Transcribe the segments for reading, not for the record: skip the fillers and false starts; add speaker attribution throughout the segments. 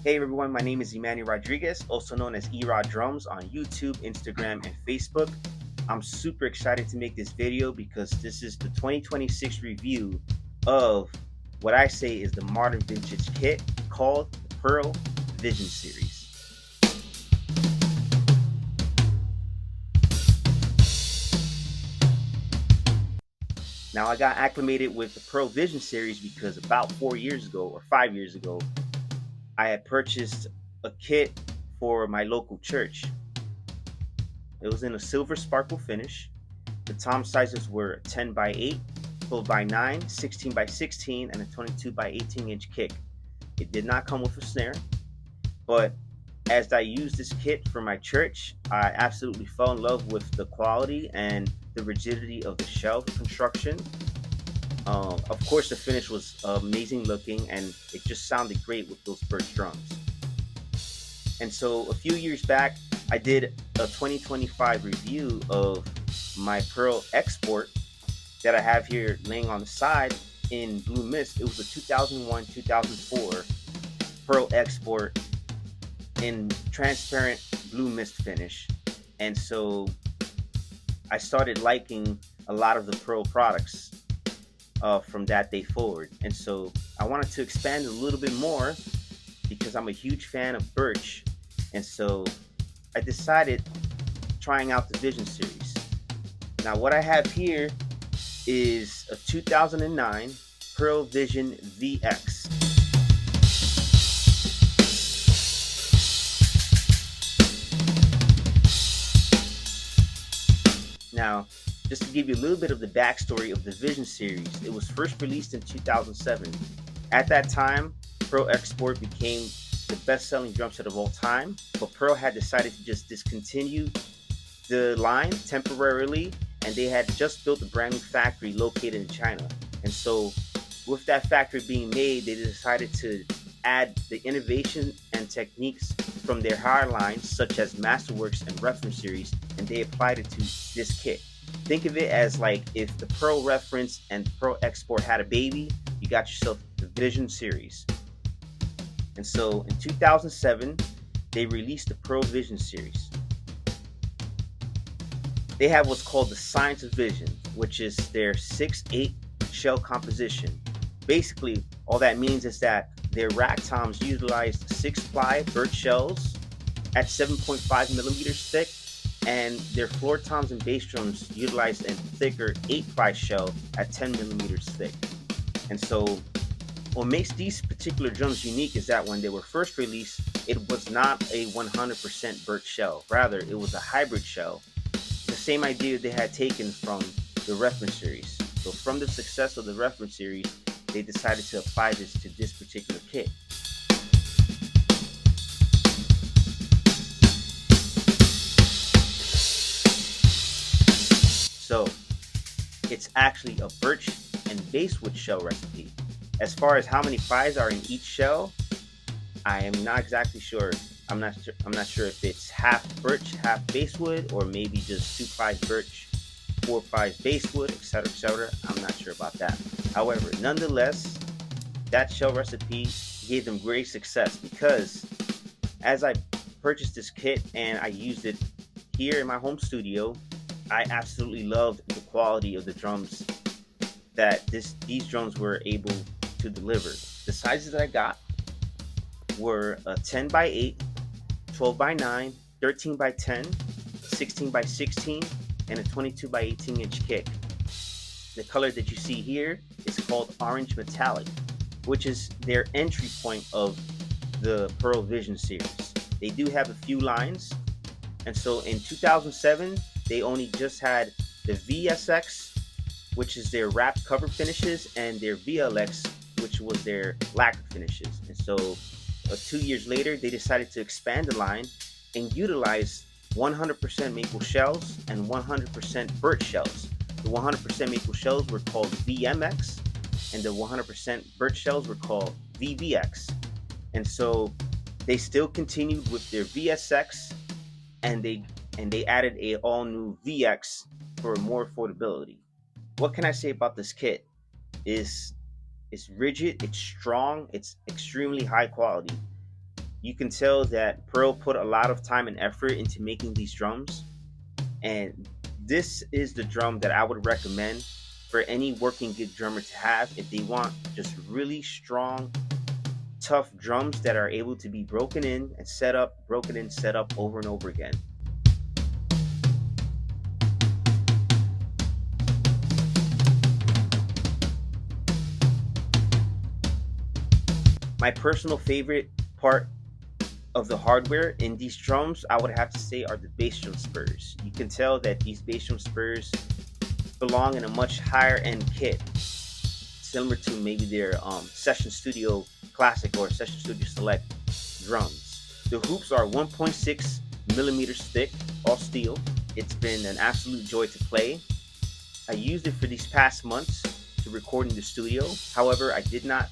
Speaker 1: Hey everyone, my name is Emmanuel Rodriguez, also known as Erod Drums on YouTube, Instagram, and Facebook. I'm super excited to make this video because this is the 2026 review of what I say is the modern vintage kit called the Pearl Vision Series. Now I got acclimated with the Pearl Vision Series because about 4 years ago or 5 years ago, I had purchased a kit for my local church. It was in a silver sparkle finish. The tom sizes were 10 by 8, 12 by 9, 16 by 16, and a 22 by 18 inch kick. It did not come with a snare, but as I used this kit for my church, I absolutely fell in love with the quality and the rigidity of the shell construction. Of course, the finish was amazing looking, and it just sounded great with those birch drums. And so a few years back, I did a 2025 review of my Pearl Export that I have here laying on the side in blue mist. It was a 2001-2004 Pearl Export in transparent blue mist finish. And so I started liking a lot of the Pearl products from that day forward. And so I wanted to expand a little bit more because I'm a huge fan of birch. And so I decided trying out the Vision Series. Now what I have here is a 2009 Pearl Vision VX. Now, just to give you a little bit of the backstory of the Vision Series, it was first released in 2007. At that time, Pearl Export became the best-selling drum set of all time, but Pearl had decided to just discontinue the line temporarily, and they had just built a brand new factory located in China. And so with that factory being made, they decided to add the innovation and techniques from their higher lines, such as Masterworks and Reference Series, and they applied it to this kit. Think of it as like if the Pearl Reference and the Pearl Export had a baby, you got yourself the Vision Series. And so in 2007, they released the Pearl Vision Series. They have what's called the Science of Vision, which is their 6/8 shell composition. Basically, all that means is that their rack toms utilized 6-ply birch shells at 7.5 millimeters thick, and their floor toms and bass drums utilized a thicker 8-ply shell at 10 millimeters thick. And so what makes these particular drums unique is that when they were first released, it was not a 100% birch shell. Rather, it was a hybrid shell, the same idea they had taken from the Reference Series. So from the success of the Reference Series, they decided to apply this to this particular kit. So it's actually a birch and basswood shell recipe. As far as how many plies are in each shell, I am not exactly sure. I'm not sure if it's half birch, half basswood, or maybe just 2 plies birch, 4 plies basswood, etc., etc. I'm not sure about that. However, nonetheless, that shell recipe gave them great success because as I purchased this kit and I used it here in my home studio, I absolutely loved the quality of the drums that these drums were able to deliver. The sizes that I got were a 10 by 8, 12 by 9, 13 by 10, 16 by 16, and a 22 by 18 inch kick. The color that you see here is called Orange Metallic, which is their entry point of the Pearl Vision Series. They do have a few lines, and so in 2007, they only just had the VSX, which is their wrapped cover finishes, and their VLX, which was their lacquer finishes. And so 2 years later, they decided to expand the line and utilize 100% maple shells and 100% birch shells. The 100% maple shells were called VMX, and the 100% birch shells were called VBX. And so they still continued with their VSX, and they added a all new VX for more affordability. What can I say about this kit? It's rigid, it's strong, it's extremely high quality. You can tell that Pearl put a lot of time and effort into making these drums, and this is the drum that I would recommend for any working gig drummer to have if they want just really strong, tough drums that are able to be broken in and set up, broken in, set up over and over again. My personal favorite part of the hardware in these drums, I would have to say, are the bass drum spurs. You can tell that these bass drum spurs belong in a much higher end kit, similar to maybe their Session Studio Classic or Session Studio Select drums. The hoops are 1.6 millimeters thick, all steel. It's been an absolute joy to play. I used it for these past months to record in the studio. However, I did not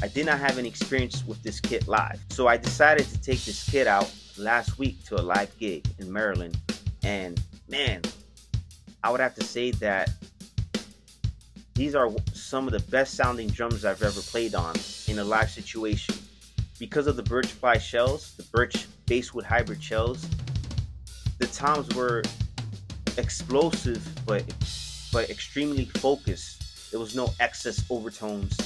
Speaker 1: have any experience with this kit live. So I decided to take this kit out last week to a live gig in Maryland. And man, I would have to say that these are some of the best sounding drums I've ever played on in a live situation. Because of the birch ply shells, the birch basswood hybrid shells, the toms were explosive but extremely focused. There was no excess overtones.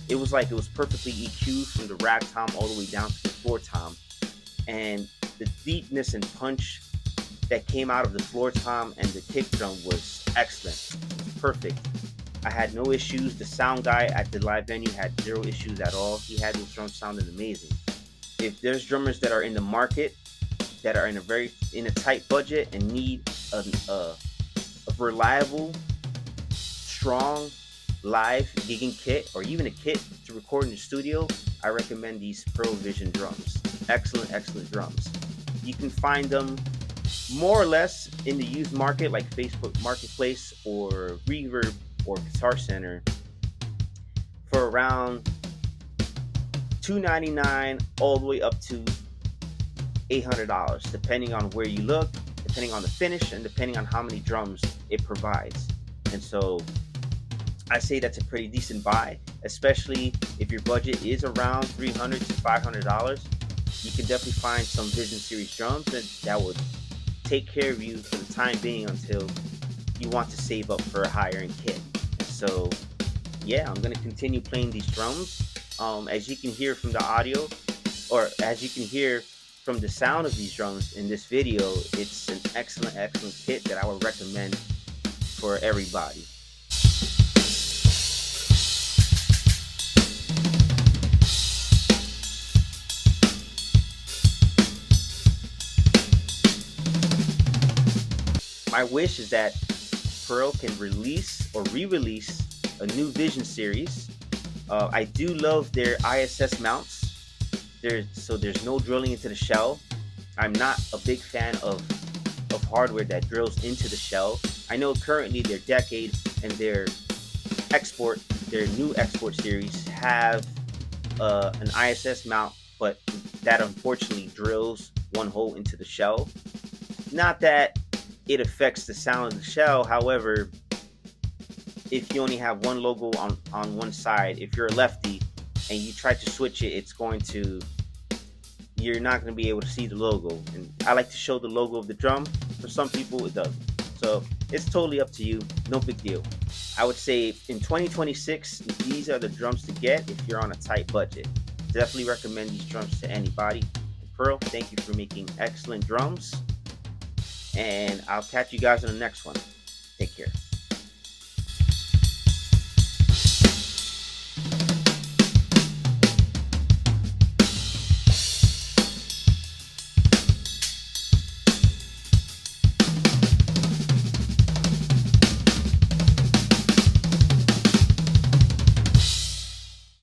Speaker 1: It was like it was perfectly EQ'd from the rag tom all the way down to the floor tom. And the deepness and punch that came out of the floor tom and the kick drum was excellent. It was perfect. I had no issues. The sound guy at the live venue had zero issues at all. He had those drums sounding amazing. If there's drummers that are in the market that are in a tight budget and need a reliable, strong live gigging kit, or even a kit to record in the studio, I recommend these PearlVision drums. Excellent drums. You can find them more or less in the used market like Facebook Marketplace or Reverb or Guitar Center for around $299 all the way up to $800, depending on where you look, depending on the finish, and depending on how many drums it provides. And so I say that's a pretty decent buy, especially if your budget is around $300 to $500. You can definitely find some Vision Series drums that would take care of you for the time being until you want to save up for a higher end kit. So yeah, I'm going to continue playing these drums. As you can hear from the audio, or as you can hear from the sound of these drums in this video, it's an excellent kit that I would recommend for everybody. My wish is that Pearl can release or re-release a new Vision series. I do love their ISS mounts. There's no drilling into the shell. I'm not a big fan of hardware that drills into the shell. I know currently their Decade and their new export series have an ISS mount, but that unfortunately drills one hole into the shell. Not that it affects the sound of the shell. However, if you only have one logo on one side, if you're a lefty and you try to switch it, you're not going to be able to see the logo. And I like to show the logo of the drum. For some people, it doesn't. So it's totally up to you. No big deal. I would say in 2026, these are the drums to get if you're on a tight budget. Definitely recommend these drums to anybody. Pearl, thank you for making excellent drums. And I'll catch you guys in the next one. Take care.